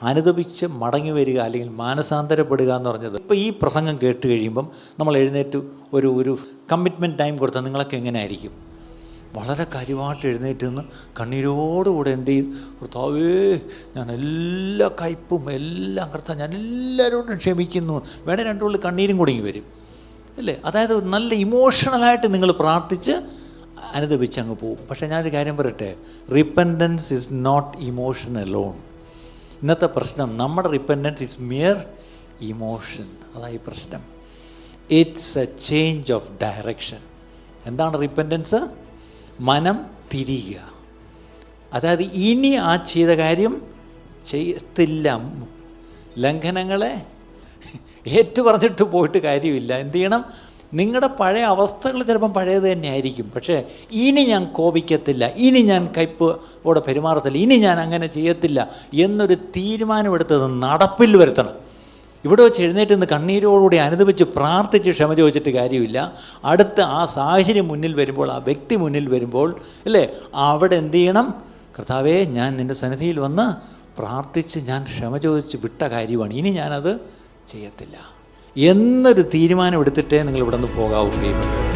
അനുദപിച്ച് മടങ്ങി വരിക അല്ലെങ്കിൽ മാനസാന്തരപ്പെടുക എന്ന് പറഞ്ഞത്. ഇപ്പോൾ ഈ പ്രസംഗം കേട്ട് കഴിയുമ്പം നമ്മൾ എഴുന്നേറ്റ് ഒരു കമ്മിറ്റ്മെൻറ്റ് ടൈം കൊടുത്താൽ നിങ്ങളൊക്കെ എങ്ങനെ ആയിരിക്കും? വളരെ കാര്യമായിട്ട് എഴുന്നേറ്റ് നിന്ന് കണ്ണീരോടുകൂടെ എന്ത് ചെയ്യും? കർത്താവേ, ഞാൻ എല്ലാ കയ്പും എല്ലാം കർത്താവ് ഞാൻ എല്ലാവരോടും ക്ഷമിക്കുന്നു. വേണേൽ രണ്ടുള്ളിൽ കണ്ണീരും കുടുങ്ങി വരും അല്ലേ? അതായത് നല്ല ഇമോഷണലായിട്ട് നിങ്ങൾ പ്രാർത്ഥിച്ച് അനുദപിച്ച് അങ്ങ് പോകും. പക്ഷേ ഞാനൊരു കാര്യം പറയട്ടെ, repentance is not emotion alone. ഇന്നത്തെ പ്രശ്നം നമ്മുടെ റിപ്പൻറ്റൻസ് ഈസ് മിയർ ഇമോഷൻ. അതായി പ്രശ്നം. It's a change of direction. എന്താണ് റിപ്പൻറ്റൻസ്? മനം തിരിയുക. അതായത് ഇനി ആ ചെയ്ത കാര്യം ചെയ്യത്തില്ല. ലംഘനങ്ങളെ ഏറ്റുപറഞ്ഞിട്ട് പോയിട്ട് കാര്യമില്ല. എന്ത് ചെയ്യണം? നിങ്ങളുടെ പഴയ അവസ്ഥകൾ ചിലപ്പം പഴയത് തന്നെ ആയിരിക്കും. പക്ഷേ ഇനി ഞാൻ കോപിക്കത്തില്ല, ഇനി ഞാൻ കയ്പോടെ പെരുമാറത്തില്ല, ഇനി ഞാൻ അങ്ങനെ ചെയ്യത്തില്ല എന്നൊരു തീരുമാനമെടുത്തത് നടപ്പിൽ വരുത്തണം. ഇവിടെ വെച്ച് എഴുന്നേറ്റ് നിന്ന് കണ്ണീരോടുകൂടി അനുദപിച്ച് പ്രാർത്ഥിച്ച് ക്ഷമ ചോദിച്ചിട്ട് കാര്യമില്ല. അടുത്ത ആ സാഹചര്യം മുന്നിൽ വരുമ്പോൾ, ആ വ്യക്തി മുന്നിൽ വരുമ്പോൾ അല്ലേ, അവിടെ എന്ത് ചെയ്യണം? കർത്താവേ, ഞാൻ നിൻ്റെ സന്നിധിയിൽ വന്ന് പ്രാർത്ഥിച്ച് ഞാൻ ക്ഷമ ചോദിച്ച് വിട്ട കാര്യമാണ്, ഇനി ഞാനത് ചെയ്യത്തില്ല എന്നൊരു തീരുമാനം എടുത്തിട്ടേ നിങ്ങൾ ഇവിടെ നിന്ന് പോകാവുകയുള്ളൂ.